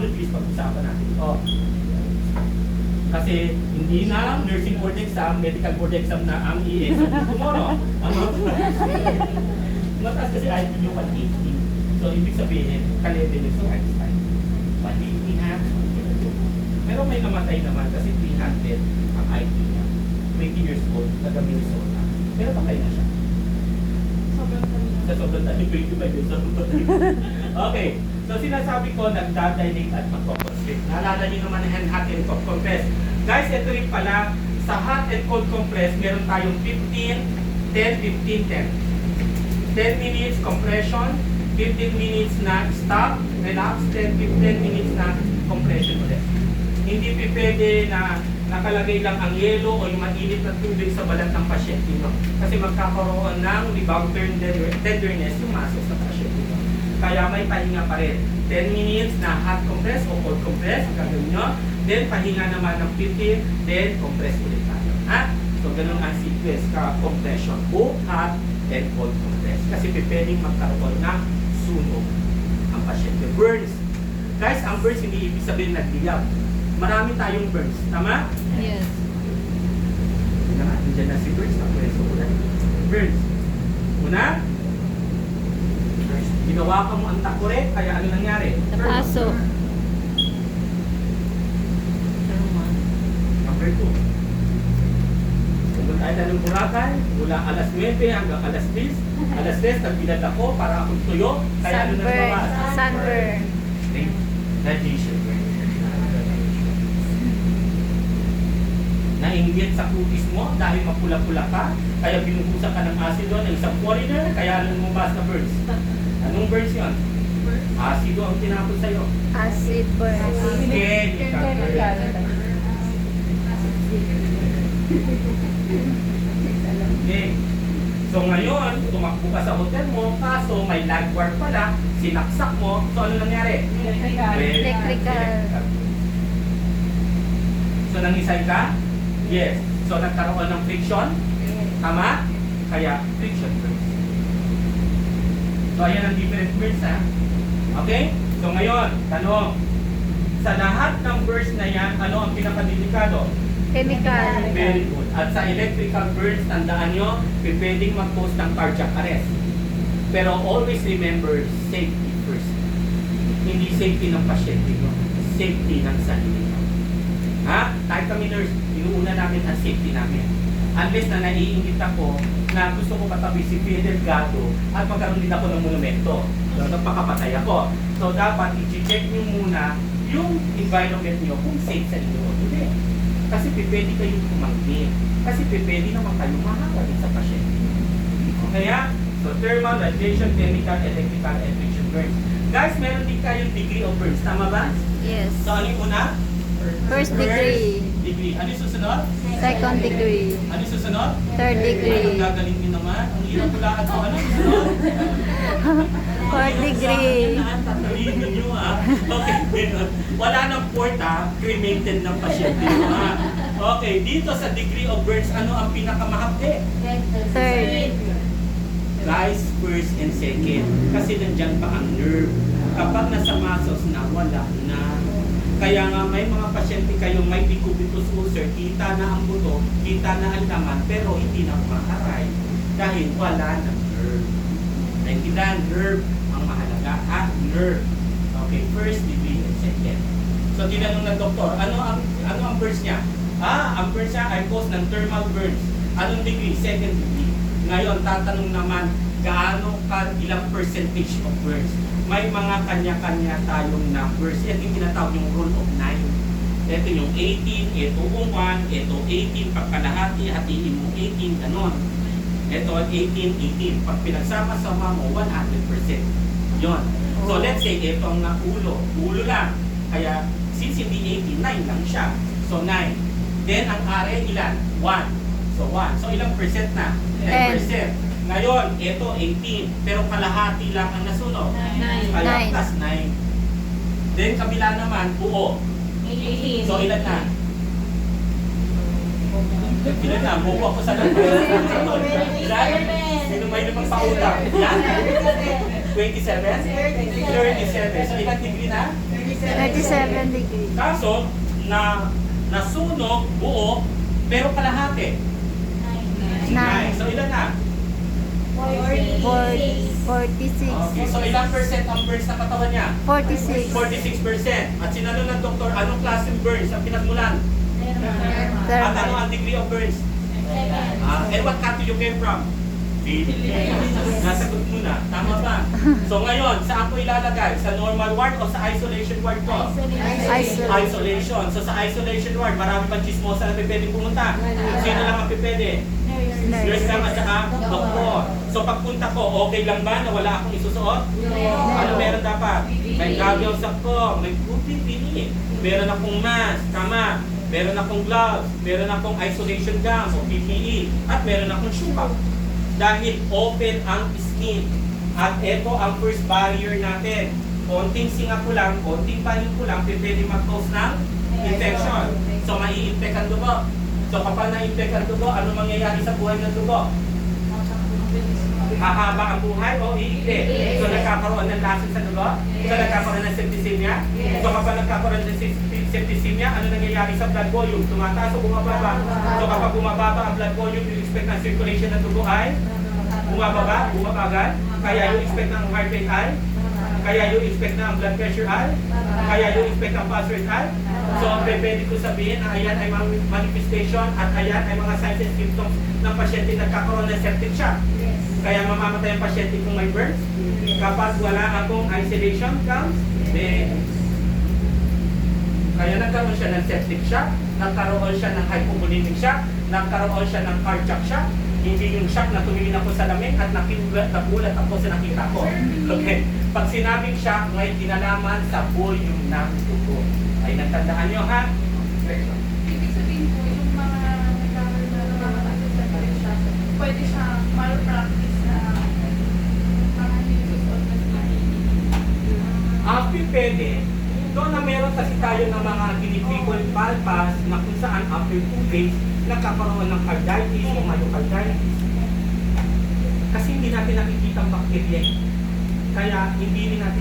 technologies, pag-usapan natin ito. Kasi hindi na nursing board exam, medical board exam na ang i-exam tomorrow. Mataas kasi IQ yung 180. So, ibig sabihin, ka-level yung so Einstein. 180 na. Pero may namatay naman kasi 300 ang IQ niya. 20 years old, taga Minnesota. Pero patay na siya. Sa sobrang tayo, 25 years old. Okay. So, sinasabi ko, nagdadilate at magko-constrict. Naalala niyo naman ang hot and cold compress. Guys, ito rin pala, sa hot and cold compress, meron tayong 15, 10, 15, 10. 10 minutes compression, 15 minutes na stop, relax, 10 minutes na compression ulit. Hindi pwede na nakalagay lang ang yelo o yung mainit na tubig sa balat ng pasyente nyo. Kasi magkakaroon ng rebound tenderness yung muscles ng pasyente nyo. Kaya may pahinga pa rin. 10 minutes na hot compress o cold compress, ang gagawin nyo. Then pahinga naman ng 15, then compress ulit tayo. Ha? So ganun ang sequence ka compression o hot and cold compress. Kasi pwedeng magkaroon ng sunog ang pasyente. Burns. Guys, ang burns hindi ibig sabihin nagliyab. Marami tayong burns. Tama? Yes. Nandiyan na si burns. So, burns. Una, ginawa ka mo ang takore, kaya ano nangyari? Napaso. Number 2. Pumunta tayo ng Boracay, mula alas 9 hanggang alas 10. Alas 10, nagbilad ako para akong tuyo. Kaya ano na Sunburn. naman? Sunburn. Radiation. Nainggit sa kutis mo dahil mapula-pula ka, kaya binubusan ka ng asido ng isang foreigner, kaya ano lumabas na burns? Anong burns yun? Asido ang tinapon sa'yo. Acid burn. Chemical burns. Okay. So ngayon, tumakbo ka sa hotel mo, kaso may lagward pala, sinaksak mo, so ano nangyari? Electrical. So nangisay ka? Yes. So nagkaroon ng friction? Tama? Kaya friction burns. So ayan ang different burns, ha? Okay? So ngayon, tanong. Sa lahat ng burns na yan, ano ang pinakadelikado? Chemical. Very good. At sa electrical burns, tandaan nyo, pwedeng mag-cause ng cardiac arrest. Pero always remember, safety first. Hindi safety ng pasyente nyo, safety ng sarili nyo. Ha? Kahit kami nurse, inuuna namin ang safety namin. Unless na naiingit ako na gusto ko katabi si Fidel Delgado at magkaroon din ako ng monumento. So, nagpakapatay ako. So, dapat i-check nyo muna yung environment nyo kung safe sa inyo o hindi. Kasi pwede kayong tumanggi. Kasi pwede naman kayong mahawa din sa pasyente. Kaya, so thermal, radiation, chemical, electrical, and friction burns. Guys, meron din kayong degree of burns. Tama ba? Yes. So, ano yung una? First degree. Degree. Ano yung susunod? Second degree. Ano yung susunod? Third Ay, degree. ang gagaling nyo naman. Ang hirap pula at ano yung susunod? Fourth degree. Sabihin nyo, ha? Okay. Wala nang fourth, ha? Cremated ng pasyente, ha? Okay. Dito sa degree of burns, ano ang pinakamahapde? Third. Guys, first and second. Kasi nandyan pa ang nerve. Kapag nasa muscles na, wala na. Kaya nga may mga pasyente kayong may decubitus ulcer, kita na ang buto, kita na ang laman, pero hindi na kumakaray. Dahil wala ng nerve. Naintindihan, nerve ang mahalaga. Nerve. Okay, first degree and second. So tinanong ng doktor, ano ang burns niya? Ang burns niya ay cause ng thermal burns. Anong degree? Second degree. Ngayon, tatanong naman, gaano ka ilang percentage of burns? May mga kanya-kanya tayong numbers. Ito yung tinatawag yung rule of 9. Ito yung 18, ito 1, ito 18, pagkalahati, hatiin mo 18, ganon. Ito 18, 18. Pag pinagsama-sama mo, 100%. Yon. So let's say, ito ang ulo. Ulo lang. Kaya, since hindi 18, 9 lang siya. So 9. Then, ang area ilan? 1. So 1. So ilang percent na? 10%. Ngayon, ito 18, pero kalahati lang ang nasunod. 9. Kaya plus 9. Then kabila naman, buo. 18. So ilan na? Ilan na? Buo ako sa number. Ilan? Sino may limang pautang? Yan? 27? 37. So ilan degree na? 37 degrees. Kaso, nasunog buo, pero kalahati. 9. So, ilan na? 46. Okay, so ilang percent ang burns sa katawan niya? 46. 46%. At sinanong ng doktor, anong klaseng burns ang pinagmulan? At ano ang degree of burns? And what country you came from? Philippines. Nasagot muna. Tama ba? So ngayon, saan ko ilalagay? Sa normal ward o sa isolation ward ko? Isolation. So sa isolation ward, marami pang chismosa na pwede pumunta. Sino lang ang pwede? Nurse lang at saka doktor. So pagpunta ko, okay lang ba na wala akong isusuot? Ano meron dapat? May goggles ako, may PPE, meron akong mask, tama, meron akong gloves, meron akong isolation gowns o PPE, at meron akong shoe bag. Dahil open ang skin. At ito ang first barrier natin. Konting singa ko lang, konting panin ko lang, pwede mag-cause ng infection. So mai-infect ang dugo. So kapag na-infect ang dugo, ano mangyayari sa buhay ng dugo? Hahaba ang buhay o iikli? So nagkakaroon ng lason sa dugo? So nagkakaroon ng septicemia? So kapag nagkakaroon ng septicemia, ano nangyayari sa blood volume? Tumataas o bumababa? So kapag bumababa ang blood volume, yung expect ng circulation ng dugo ay bumababa, bumabagal? Kaya yung expect ng heart rate ay? Kaya yung expect ng blood pressure ay? Kaya yung expect ng pulse rate ay? So pwede ko sabihin na ayan ay mga manifestation at ayan ay mga signs and symptoms ng pasyente nagkakaroon ng septic shock. Kaya mamamatay ang pasyente kung may burns. Kapag wala akong isolation counts, kaya nagkaroon siya ng septic shock, nagkaroon siya ng hypovolemic shock, nagkaroon siya ng cardiac shock, hindi yung shock na tumingin ako sa lamig at nagulat ako sa nakita ko. Okay. Pag sinabing shock, may kinalaman sa volume ng dugo. Ay natandaan nyo ha? Ibig sabihin po, yung mga nagkakaroon na nakakasasabay siya, pwede siya malpractice na mga nisusunod na Pwede. Doon na meron kasi tayo ng mga tinipikol palpas na kung saan after 2 days, nagkakaroon ng carditis o myocarditis. Kasi hindi natin nakikita ang bacteria. Kaya hindi rin natin